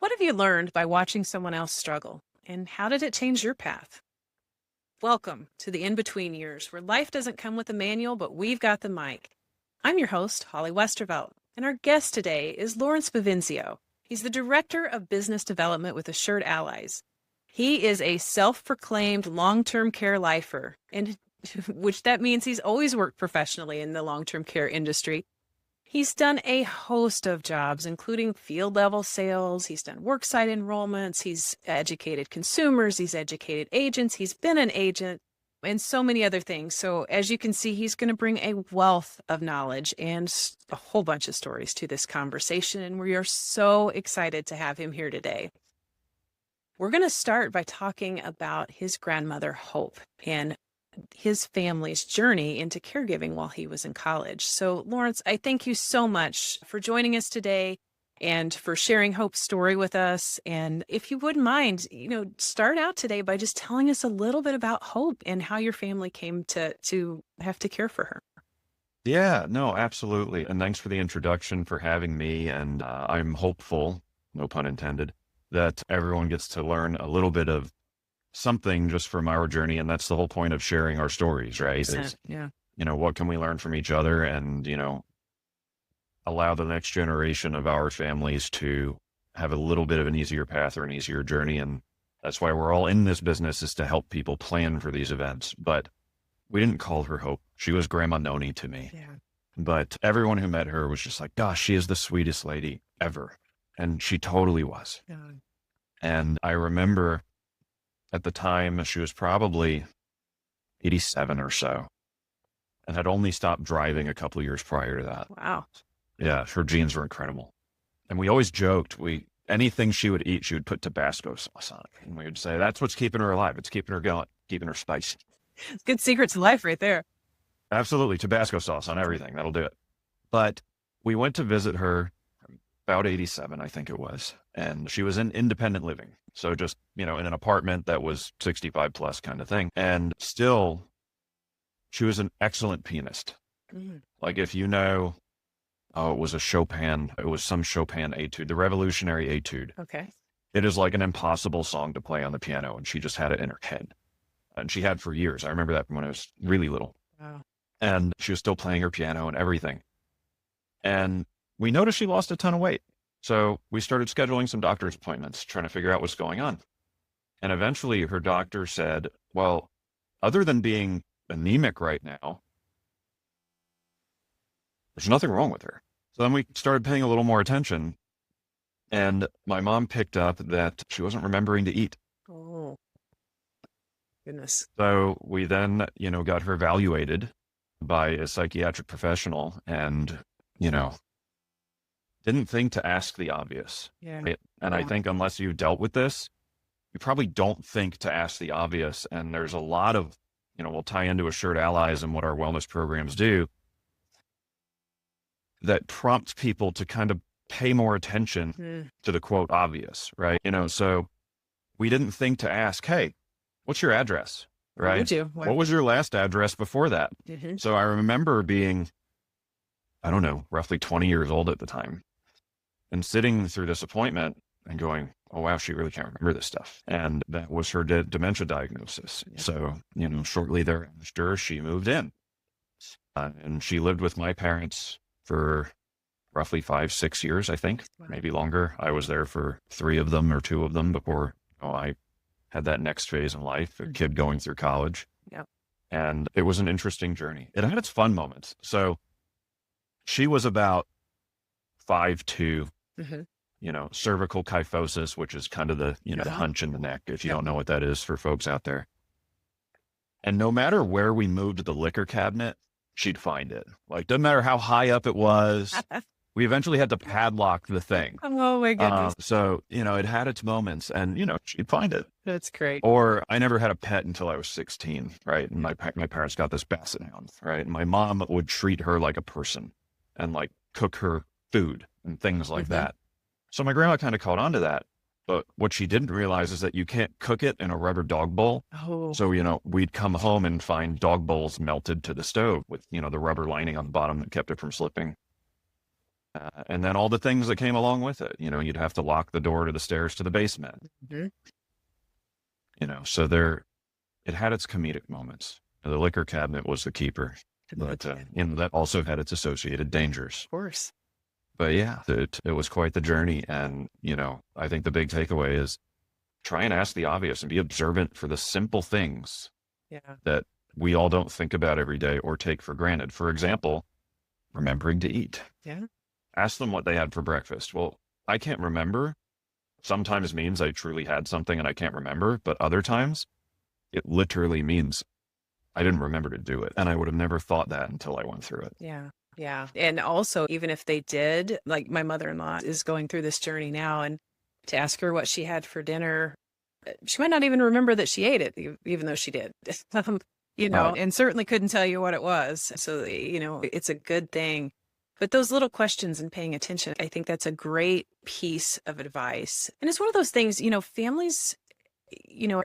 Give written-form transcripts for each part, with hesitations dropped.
What have you learned by watching someone else struggle? And how did it change your path? Welcome to the in between years where life doesn't come with a manual, but we've got the mic. I'm your host, Holly Westervelt, and our guest today is Lawrence Vivenzio. He's the Director of Business Development with Assured Allies. He is a self-proclaimed long-term care lifer, and which that means he's always worked professionally in the long-term care industry. He's done a host of jobs, including field level sales. He's done worksite enrollments. He's educated consumers. He's educated agents. He's been an agent and so many other things. So as you can see, he's going to bring a wealth of knowledge and a whole bunch of stories to this conversation. And we are so excited to have him here today. We're going to start by talking about his grandmother, Hope, and his family's journey into caregiving while he was in college. So, Lawrence, I thank you so much for joining us today and for sharing Hope's story with us. And if you wouldn't mind, start out today by just telling us a little bit about Hope and how your family came to have to care for her. Yeah, no, absolutely. And thanks for the introduction, for having me. And I'm hopeful, no pun intended, that everyone gets to learn a little bit of something just from our journey. And that's the whole point of sharing our stories, right? Is, Yeah. what can we learn from each other and, allow the next generation of our families to have a little bit of an easier path or an easier journey. And that's why we're all in this business, is to help people plan for these events. But we didn't call her Hope. She was Grandma Noni to me. Yeah. But everyone who met her was just like, gosh, she is the sweetest lady ever. And she totally was. Yeah. And I remember at the time, she was probably 87 or so and had only stopped driving a couple of years prior to that. Wow. Yeah, her genes were incredible. And we always joked, anything she would eat, she would put Tabasco sauce on it. And we would say, that's what's keeping her alive. It's keeping her going, keeping her spicy. It's good secret to life right there. Absolutely. Tabasco sauce on everything. That'll do it. But we went to visit her about 87, I think it was. And she was in independent living. So just, in an apartment that was 65 plus kind of thing. And still, she was an excellent pianist. Mm. Like if it was it was some Chopin etude, the Revolutionary Etude. Okay. It is like an impossible song to play on the piano. And she just had it in her head. And she had for years. I remember that from when I was really little. Wow. And she was still playing her piano and everything. And we noticed she lost a ton of weight. So we started scheduling some doctor's appointments, trying to figure out what's going on. And eventually her doctor said, well, other than being anemic right now, there's nothing wrong with her. So then we started paying a little more attention. And my mom picked up that she wasn't remembering to eat. Oh, goodness. So we then, got her evaluated by a psychiatric professional and, didn't think to ask the obvious. Yeah. Right? And I think unless you've dealt with this, you probably don't think to ask the obvious. And there's a lot of, we'll tie into Assured Allies and what our wellness programs do that prompt people to kind of pay more attention to the quote obvious, right? So we didn't think to ask, hey, what's your address? Right? Would you? What was your last address before that? Mm-hmm. So I remember being, I don't know, roughly 20 years old at the time and sitting through this appointment and going, oh, wow, she really can't remember this stuff. And that was her dementia diagnosis. Yeah. So, shortly thereafter, she moved in and she lived with my parents for roughly 5-6 years, I think, maybe longer. I was there for 3 of them or 2 of them before I had that next phase in life, a kid going through college. Yep. And it was an interesting journey. It had its fun moments. So she was about 5'2", cervical kyphosis, which is kind of the, the hunch in the neck, if you don't know what that is for folks out there. And no matter where we moved the liquor cabinet, she'd find it. Like, doesn't matter how high up it was. We eventually had to padlock the thing. Oh my goodness. So, it had its moments and, she'd find it. That's great. Or I never had a pet until I was 16, right? And my parents got this basset hound, right? And my mom would treat her like a person and like cook her food and things like that. So my grandma kind of caught on to that. But what she didn't realize is that you can't cook it in a rubber dog bowl. Oh. So, we'd come home and find dog bowls melted to the stove with, the rubber lining on the bottom that kept it from slipping. And then all the things that came along with it. You'd have to lock the door to the stairs to the basement. Mhm. So it had its comedic moments. The liquor cabinet was the keeper, but that also had its associated dangers. Of course. But yeah, it was quite the journey. And, I think the big takeaway is try and ask the obvious and be observant for the simple things Yeah. that we all don't think about every day or take for granted. For example, remembering to eat. Yeah. Ask them what they had for breakfast. Well, I can't remember. Sometimes means I truly had something and I can't remember, but other times it literally means I didn't remember to do it. And I would have never thought that until I went through it. Yeah. Yeah. And also, even if they did, like my mother-in-law is going through this journey now, and to ask her what she had for dinner, she might not even remember that she ate it, even though she did. Right. And certainly couldn't tell you what it was. So, it's a good thing. But those little questions and paying attention, I think that's a great piece of advice. And it's one of those things, families,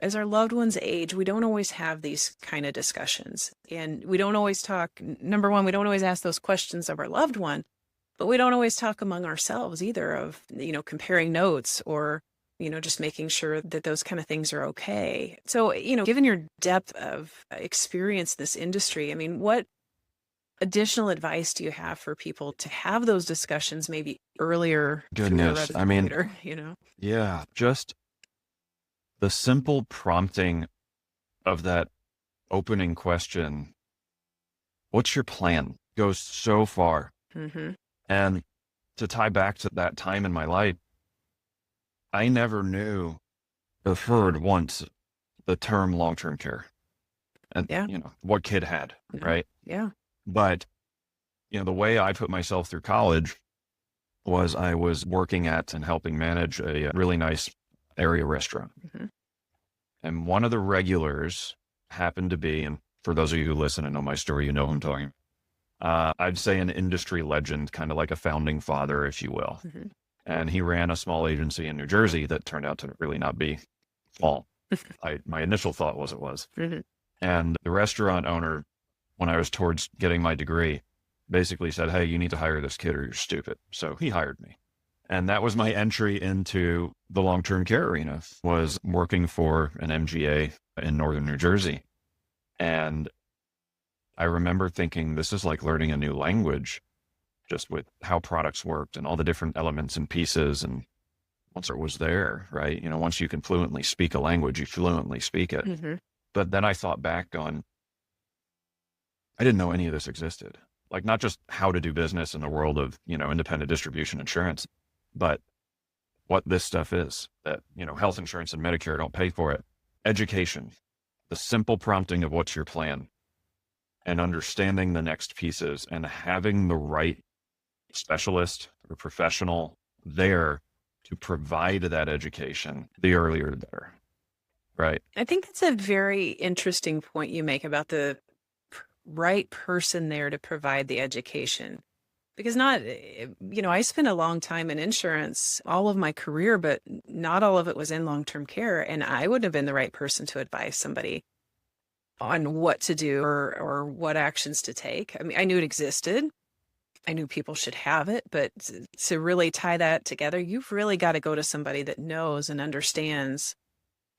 as our loved ones age, we don't always have these kind of discussions. And we don't always talk. Number one, we don't always ask those questions of our loved one, but we don't always talk among ourselves either of, comparing notes or, just making sure that those kind of things are okay. So, given your depth of experience in this industry, I mean, what additional advice do you have for people to have those discussions maybe earlier sooner Goodness. rather I than mean, later? yeah, just the simple prompting of that opening question, what's your plan, goes so far. Mm-hmm. And to tie back to that time in my life, I never knew or heard once the term long-term care and, Yeah. what kid had, Yeah. right? Yeah. But, the way I put myself through college was I was working at and helping manage a really nice area restaurant. Mm-hmm. And one of the regulars happened to be, and for those of you who listen and know my story, who I'm talking, I'd say an industry legend, kind of like a founding father, if you will. Mm-hmm. And he ran a small agency in New Jersey that turned out to really not be small. My initial thought was it was. Mm-hmm. And the restaurant owner, when I was towards getting my degree, basically said, hey, you need to hire this kid or you're stupid. So he hired me. And that was my entry into the long-term care arena, was working for an MGA in northern New Jersey. And I remember thinking, this is like learning a new language, just with how products worked and all the different elements and pieces. And once it was there, right? Once you can fluently speak a language, you fluently speak it. Mm-hmm. But then I thought back on, I didn't know any of this existed. Like not just how to do business in the world of, independent distribution insurance, but what this stuff is that, health insurance and Medicare don't pay for it. Education, the simple prompting of what's your plan and understanding the next pieces and having the right specialist or professional there to provide that education, the earlier the better. Right. I think that's a very interesting point you make about the right person there to provide the education. Because I spent a long time in insurance, all of my career, but not all of it was in long-term care. And I would have been the right person to advise somebody on what to do or what actions to take. I mean, I knew it existed. I knew people should have it, but to really tie that together, you've really got to go to somebody that knows and understands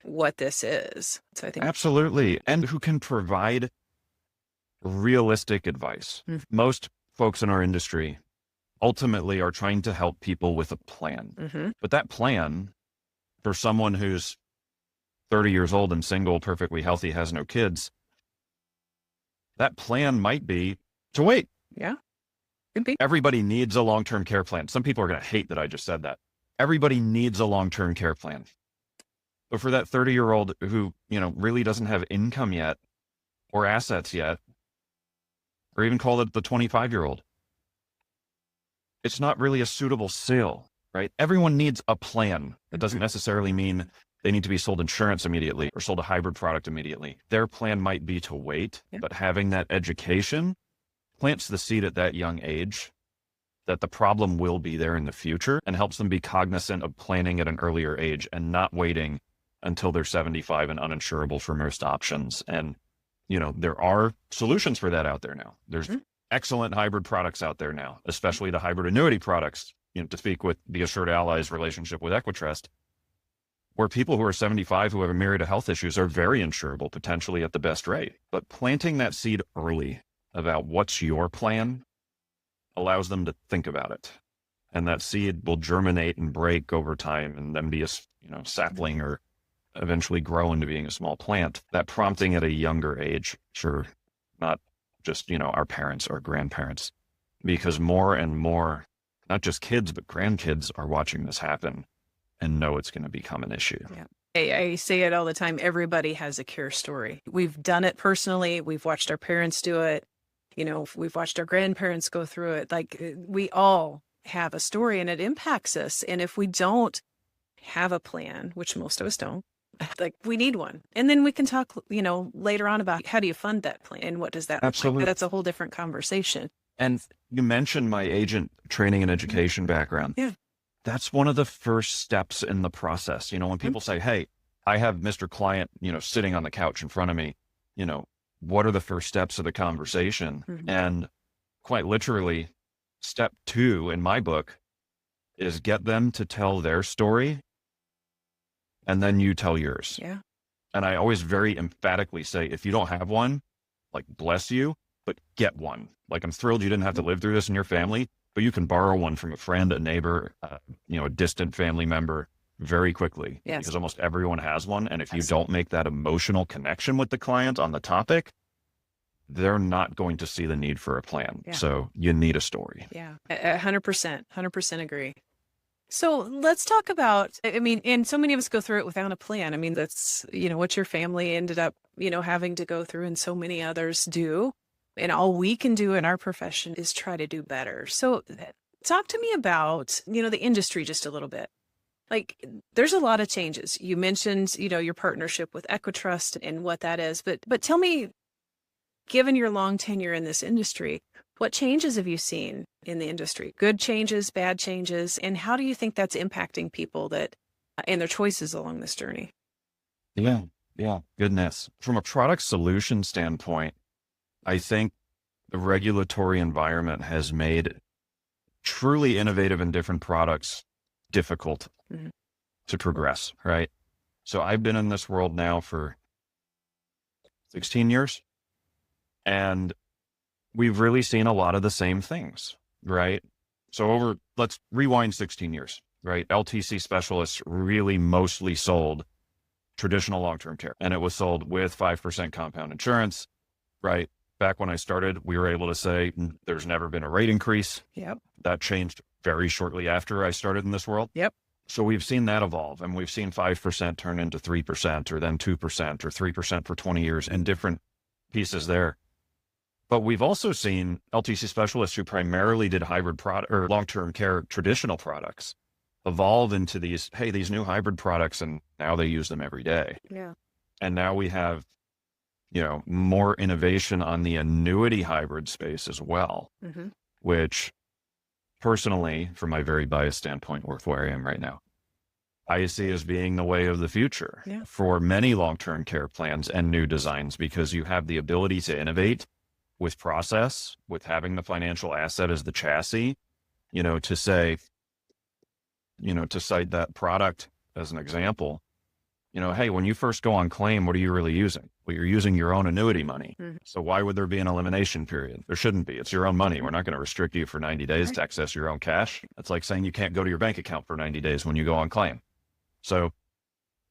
what this is. So I think absolutely. And who can provide realistic advice. Mhm. Most folks in our industry ultimately are trying to help people with a plan. Mm-hmm. But that plan for someone who's 30 years old and single, perfectly healthy, has no kids, that plan might be to wait. Yeah. Could be. Everybody needs a long-term care plan. Some people are going to hate that I just said that. Everybody needs a long-term care plan. But for that 30-year-old who, really doesn't have income yet or assets yet, or even call it the 25-year-old, it's not really a suitable sale, right? Everyone needs a plan. That doesn't necessarily mean they need to be sold insurance immediately or sold a hybrid product immediately. Their plan might be to wait, but having that education plants the seed at that young age that the problem will be there in the future and helps them be cognizant of planning at an earlier age and not waiting until they're 75 and uninsurable for most options. And, there are solutions for that out there now. There's excellent hybrid products out there now, especially the hybrid annuity products, to speak with the Assured Allies relationship with Equitrust, where people who are 75 who have a myriad of health issues are very insurable, potentially at the best rate. But planting that seed early about what's your plan allows them to think about it. And that seed will germinate and break over time and then be a sapling or eventually grow into being a small plant. That prompting at a younger age, sure, not just, our parents or grandparents, because more and more, not just kids, but grandkids are watching this happen and know it's going to become an issue. Yeah. I say it all the time. Everybody has a cure story. We've done it personally. We've watched our parents do it. We've watched our grandparents go through it. Like, we all have a story and it impacts us. And if we don't have a plan, which most of us don't, like, we need one. And then we can talk, later on about how do you fund that plan and what does that look Absolutely. like? That's a whole different conversation. And you mentioned my agent training and education background. Yeah. That's one of the first steps in the process. When people say, hey, I have Mr. Client, sitting on the couch in front of me, what are the first steps of the conversation? Mm-hmm. And quite literally, step 2 in my book is get them to tell their story and then you tell yours. Yeah. And I always very emphatically say, if you don't have one, like, bless you, but get one. Like, I'm thrilled you didn't have to live through this in your family, but you can borrow one from a friend, a neighbor, a distant family member very quickly. Yes. Because almost everyone has one. And if you don't make that emotional connection with the client on the topic, they're not going to see the need for a plan. Yeah. So you need a story. Yeah, 100% agree. So let's talk about, and so many of us go through it without a plan. That's, what your family ended up, having to go through, and so many others do. And all we can do in our profession is try to do better. So talk to me about, the industry just a little bit. Like, there's a lot of changes. You mentioned, your partnership with Equitrust and what that is, but tell me, given your long tenure in this industry, what changes have you seen in the industry? Good changes, bad changes, and how do you think that's impacting people and their choices along this journey? Yeah. Goodness. From a product solution standpoint, I think the regulatory environment has made truly innovative and different products difficult to progress, right? So I've been in this world now for 16 years, and we've really seen a lot of the same things, right? So let's rewind 16 years, right? LTC specialists really mostly sold traditional long-term care, and it was sold with 5% compound insurance, right? Back when I started, we were able to say there's never been a rate increase. Yep. That changed very shortly after I started in this world. Yep. So we've seen that evolve, and we've seen 5% turn into 3% or then 2% or 3% for 20 years and different pieces there. But we've also seen LTC specialists who primarily did hybrid product or long-term care traditional products evolve into these new hybrid products, and now they use them every day. Yeah. And now we have more innovation on the annuity hybrid space as well, which personally, from my very biased standpoint, with where I am right now, I see as being the way of the future for many long-term care plans and new designs, because you have the ability to innovate with process, with having the financial asset as the chassis, to say, to cite that product as an example, hey, when you first go on claim, what are you really using? Well, you're using your own annuity money. So why would there be an elimination period? There shouldn't be. It's your own money. We're not going to restrict you for 90 days to access your own cash. That's like saying you can't go to your bank account for 90 days when you go on claim. So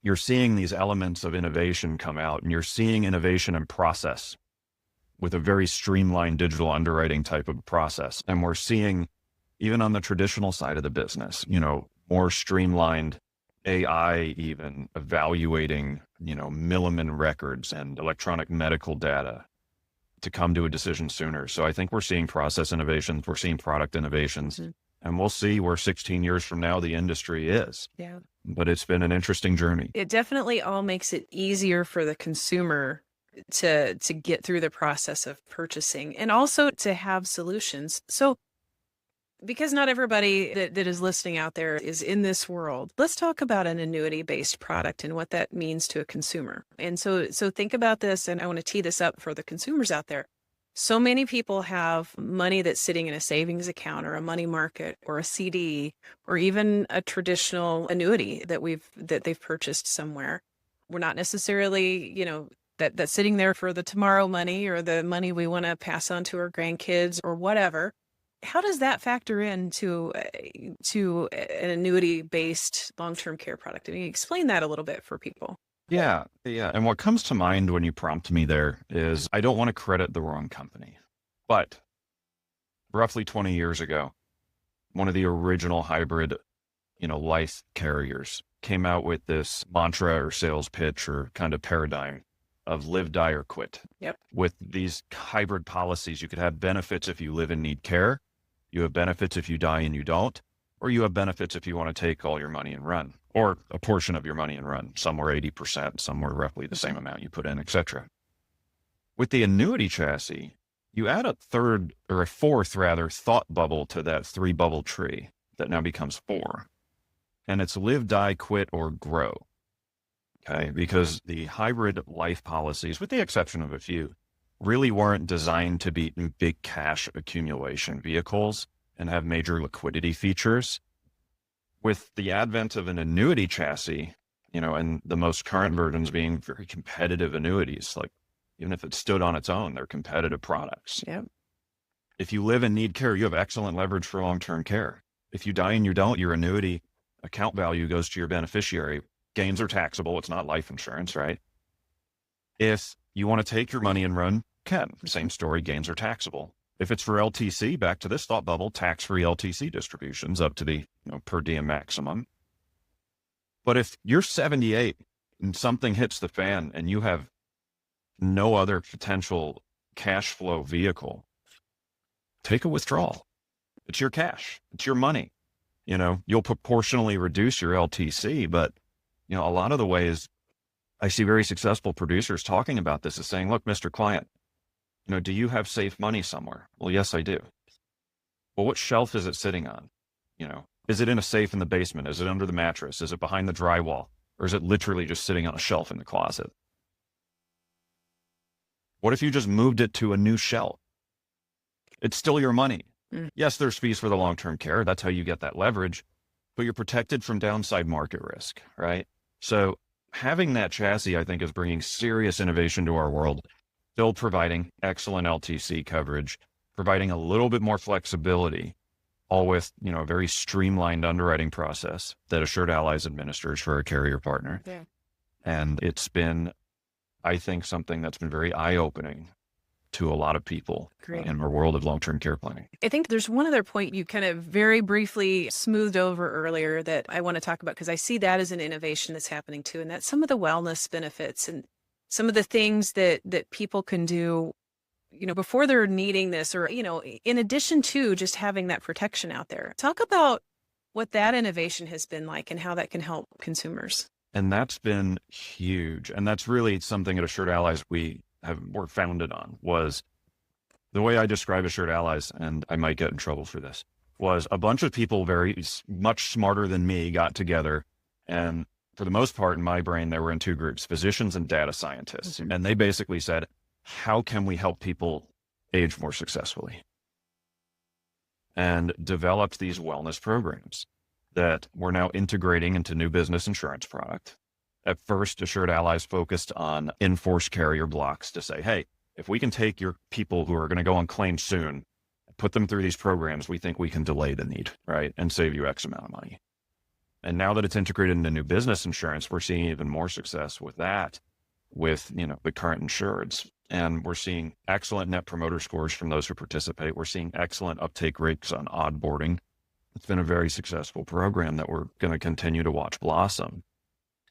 you're seeing these elements of innovation come out, and you're seeing innovation in process with a very streamlined digital underwriting type of process. And we're seeing, even on the traditional side of the business, more streamlined AI, even evaluating, Milliman records and electronic medical data to come to a decision sooner. So I think we're seeing process innovations, we're seeing product innovations, and we'll see where 16 years from now the industry is. Yeah. But it's been an interesting journey. It definitely all makes it easier for the consumer to get through the process of purchasing, and also to have solutions. So, because not everybody that is listening out there is in this world, let's talk about an annuity-based product and what that means to a consumer. And so think about this, and I want to tee this up for the consumers out there. So many people have money that's sitting in a savings account or a money market or a CD or even a traditional annuity that they've purchased somewhere. We're not necessarily, that's sitting there for the tomorrow money or the money we want to pass on to our grandkids or whatever. How does that factor into to an annuity-based long-term care product? I mean, explain that a little bit for people. Yeah. Yeah. And what comes to mind when you prompt me there is I don't want to credit the wrong company, but roughly 20 years ago, one of the original hybrid, life carriers came out with this mantra or sales pitch or kind of paradigm of live, die, or quit. Yep. With these hybrid policies, you could have benefits if you live and need care. You have benefits if you die and you don't, or you have benefits if you want to take all your money and run, or a portion of your money and run, somewhere 80%, somewhere roughly the same amount you put in, etc. With the annuity chassis, you add a third or a fourth rather thought bubble to that 3-bubble tree that now becomes 4. And it's live, die, quit, or grow. Okay. Because the hybrid life policies, with the exception of a few, really weren't designed to be big cash accumulation vehicles and have major liquidity features. With the advent of an annuity chassis, and the most current versions being very competitive annuities, like even if it stood on its own, they're competitive products. Yep. If you live and need care, you have excellent leverage for long-term care. If you die and you don't, your annuity account value goes to your beneficiary. Gains are taxable. It's not life insurance, right? If you want to take your money and run, same story, gains are taxable. If it's for LTC, back to this thought bubble, tax-free LTC distributions up to the per diem maximum. But if you're 78 and something hits the fan and you have no other potential cash flow vehicle, take a withdrawal. It's your cash. It's your money. You'll proportionally reduce your LTC, but a lot of the ways I see very successful producers talking about this is saying, look, Mr. Client, do you have safe money somewhere? Well, yes, I do. Well, what shelf is it sitting on? Is it in a safe in the basement? Is it under the mattress? Is it behind the drywall? Or is it literally just sitting on a shelf in the closet? What if you just moved it to a new shelf? It's still your money. Yes, there's fees for the long-term care. That's how you get that leverage, but you're protected from downside market risk, right? So having that chassis, I think, is bringing serious innovation to our world, still providing excellent LTC coverage, providing a little bit more flexibility, all with, a very streamlined underwriting process that Assured Allies administers for a carrier partner. Yeah. And it's been, I think, something that's been very eye-opening to a lot of people in our world of long-term care planning. I think there's one other point you kind of very briefly smoothed over earlier that I want to talk about, because I see that as an innovation that's happening too. And that's some of the wellness benefits and some of the things that people can do, before they're needing this, or, in addition to just having that protection out there. Talk about what that innovation has been like and how that can help consumers. And that's been huge. And that's really something at Assured Allies we're founded on. Was the way I describe Assured Allies, and I might get in trouble for this, was a bunch of people very much smarter than me got together. And for the most part, in my brain, they were in 2 groups, physicians and data scientists. Mm-hmm. And they basically said, how can we help people age more successfully? And developed these wellness programs that we're now integrating into new business insurance product. At first, Assured Allies focused on in-force carrier blocks to say, hey, if we can take your people who are going to go on claim soon, put them through these programs, we think we can delay the need, right? And save you X amount of money. And now that it's integrated into new business insurance, we're seeing even more success with that, with, the current insureds. And we're seeing excellent net promoter scores from those who participate. We're seeing excellent uptake rates on onboarding. It's been a very successful program that we're going to continue to watch blossom.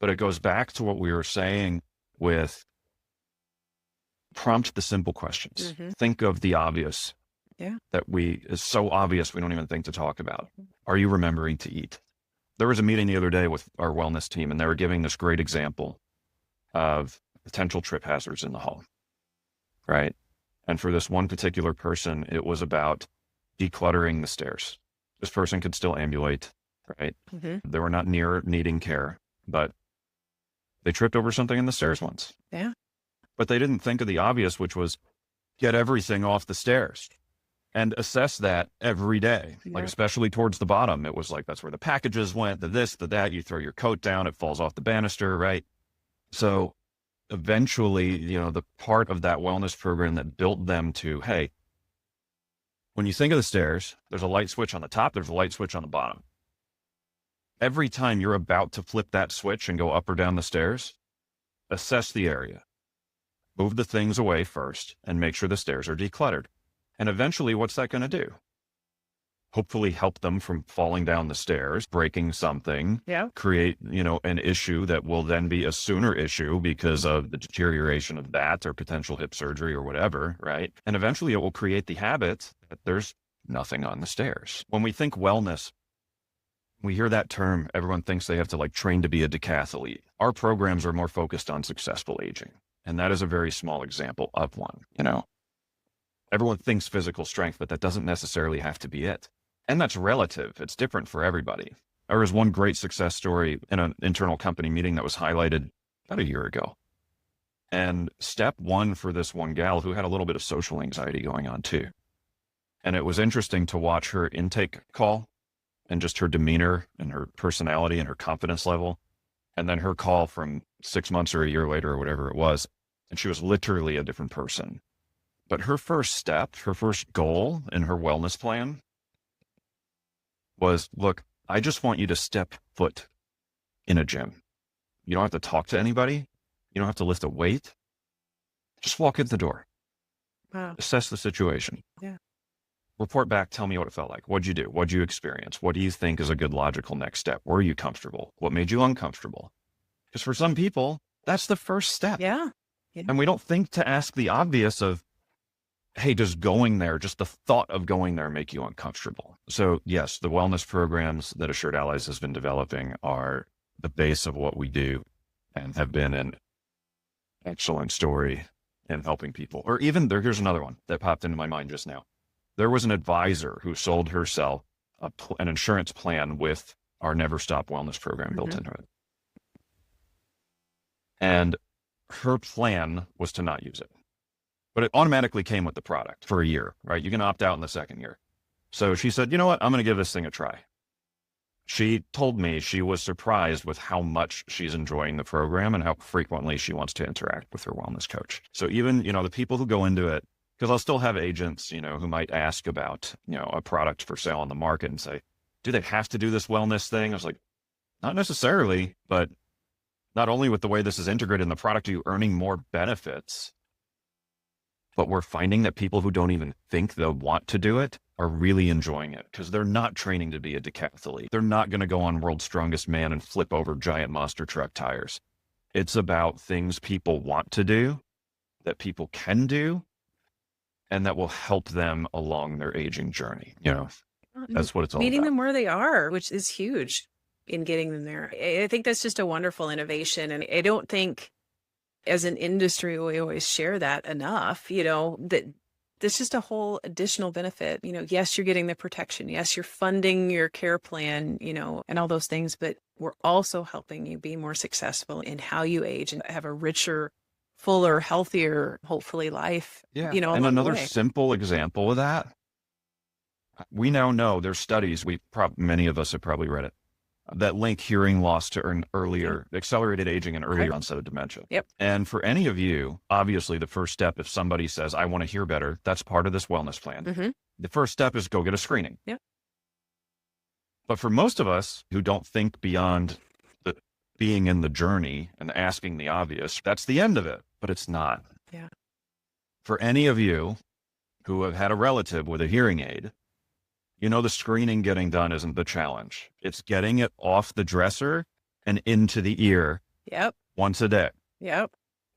But it goes back to what we were saying with prompt the simple questions. Mm-hmm. Think of the obvious that is so obvious we don't even think to talk about. Are you remembering to eat? There was a meeting the other day with our wellness team, and they were giving this great example of potential trip hazards in the home, right? And for this one particular person, it was about decluttering the stairs. This person could still ambulate, right? Mm-hmm. They were not near needing care, but they tripped over something in the stairs once. Yeah. But they didn't think of the obvious, which was get everything off the stairs and assess that every day. Like, Yeah. especially towards the bottom, it was like, that's where the packages went, the this, the that, you throw your coat down, it falls off the banister, right? So eventually, the part of that wellness program that built them to, hey, when you think of the stairs, there's a light switch on the top, there's a light switch on the bottom. Every time you're about to flip that switch and go up or down the stairs, assess the area. Move the things away first and make sure the stairs are decluttered. And eventually, what's that going to do? Hopefully help them from falling down the stairs, breaking something, Yeah. create, an issue that will then be a sooner issue because of the deterioration of that or potential hip surgery or whatever, right? And eventually it will create the habit that there's nothing on the stairs. When we think wellness, we hear that term, everyone thinks they have to train to be a decathlete. Our programs are more focused on successful aging. And that is a very small example of one, Everyone thinks physical strength, but that doesn't necessarily have to be it. And that's relative. It's different for everybody. There was one great success story in an internal company meeting that was highlighted about a year ago. And step one for this one gal who had a little bit of social anxiety going on too. And it was interesting to watch her intake call and just her demeanor and her personality and her confidence level. And then her call from 6 months or a year later or whatever it was. And she was literally a different person. But her first step, her first goal in her wellness plan was, look, I just want you to step foot in a gym. You don't have to talk to anybody. You don't have to lift a weight. Just walk in the door. Wow. Assess the situation. Yeah. Report back. Tell me what it felt like. What'd you do? What'd you experience? What do you think is a good logical next step? Were you comfortable? What made you uncomfortable? Because for some people, that's the first step. Yeah. And we don't think to ask the obvious of, hey, does going there, just the thought of going there, make you uncomfortable? So yes, the wellness programs that Assured Allies has been developing are the base of what we do and have been an excellent story in helping people. Or even here's another one that popped into my mind just now. There was an advisor who sold herself an insurance plan with our Never Stop Wellness program built into it. And her plan was to not use it. But it automatically came with the product for a year, right? You can opt out in the second year. So she said, you know what? I'm going to give this thing a try. She told me she was surprised with how much she's enjoying the program and how frequently she wants to interact with her wellness coach. So even, the people who go into it, because I'll still have agents, who might ask about, a product for sale on the market and say, do they have to do this wellness thing? I was like, not necessarily, but not only with the way this is integrated in the product, are you earning more benefits? But we're finding that people who don't even think they'll want to do it are really enjoying it because they're not training to be a decathlete. They're not going to go on World's Strongest Man and flip over giant monster truck tires. It's about things people want to do, that people can do, and that will help them along their aging journey. That's what it's all Meeting about. them where they are, which is huge in getting them there. I think that's just a wonderful innovation. And I don't think as an industry, we always share that enough, that there's just a whole additional benefit. Yes, you're getting the protection. Yes, you're funding your care plan, and all those things, but we're also helping you be more successful in how you age and have a richer, fuller, healthier, hopefully life. Yeah. And And another simple example of that, we now know there's studies, many of us have probably read it, that link hearing loss to earlier accelerated aging and earlier onset of dementia. Yep. And for any of you, obviously the first step, if somebody says, I want to hear better, that's part of this wellness plan. The first step is go get a screening. Yep. But for most of us who don't think beyond being in the journey and asking the obvious, that's the end of it, but it's not. Yeah. For any of you who have had a relative with a hearing aid, the screening getting done isn't the challenge. It's getting it off the dresser and into the ear. Yep. Once a day. Yep.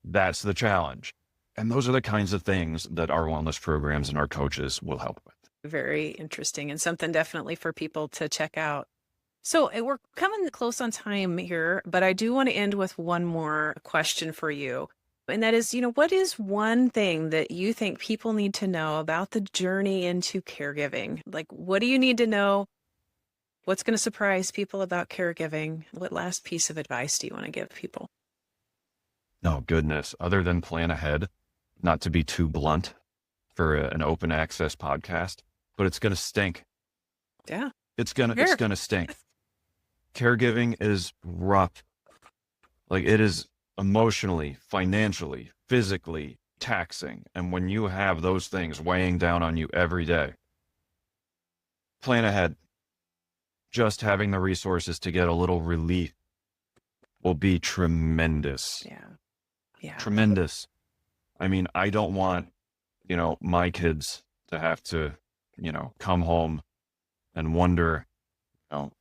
That's the challenge. And those are the kinds of things that our wellness programs and our coaches will help with. Very interesting and something definitely for people to check out. So we're coming close on time here, but I do want to end with one more question for you. And that is, what is one thing that you think people need to know about the journey into caregiving? Like, what do you need to know? What's going to surprise people about caregiving? What last piece of advice do you want to give people? Oh, goodness. Other than plan ahead, not to be too blunt, for an open access podcast, but it's going to stink. Yeah. It's going Sure. to stink. Caregiving is rough. Like, it is emotionally, financially, physically taxing. And when you have those things weighing down on you every day, plan ahead. Just having the resources to get a little relief will be tremendous. Yeah. Yeah. Tremendous. I mean, I don't want, my kids to have to, come home and wonder,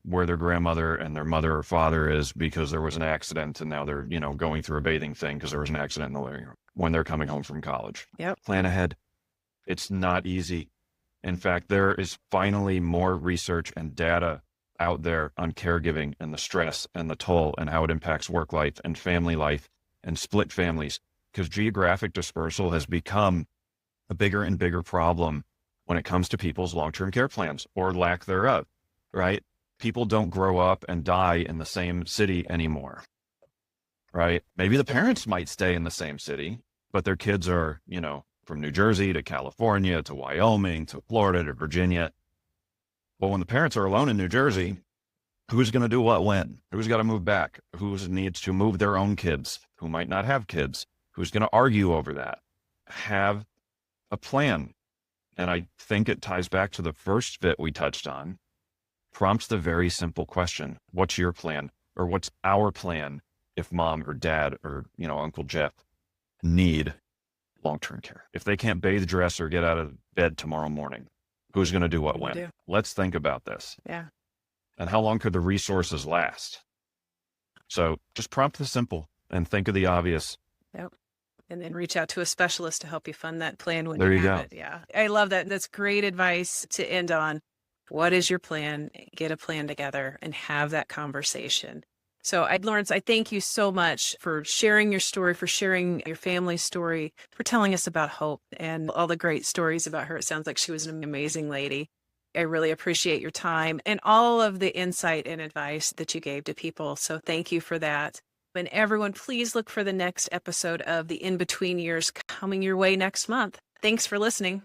where their grandmother and their mother or father is because there was an accident, and now they're, going through a bathing thing because there was an accident in the living room when they're coming home from college. Yep. Plan ahead. It's not easy. In fact, there is finally more research and data out there on caregiving and the stress and the toll and how it impacts work life and family life and split families, because geographic dispersal has become a bigger and bigger problem when it comes to people's long-term care plans or lack thereof, right? People don't grow up and die in the same city anymore, right? Maybe the parents might stay in the same city, but their kids are, from New Jersey to California to Wyoming to Florida to Virginia. But when the parents are alone in New Jersey, who's going to do what when? Who's got to move back? Who needs to move their own kids? Who might not have kids? Who's going to argue over that? Have a plan. And I think it ties back to the first bit we touched on. Prompts the very simple question: what's your plan? Or what's our plan if mom or dad or, Uncle Jeff need long-term care? If they can't bathe, dress, or get out of bed tomorrow morning, who's going to do what when? Let's think about this. Yeah. And how long could the resources last? So just prompt the simple and think of the obvious. Yep. And then reach out to a specialist to help you fund that plan when There you have go. it. Yeah. I love that. That's great advice to end on. What is your plan? Get a plan together and have that conversation. So, Lawrence, I thank you so much for sharing your story, for sharing your family's story, for telling us about Hope and all the great stories about her. It sounds like she was an amazing lady. I really appreciate your time and all of the insight and advice that you gave to people. So thank you for that. And everyone, please look for the next episode of the In Between Years coming your way next month. Thanks for listening.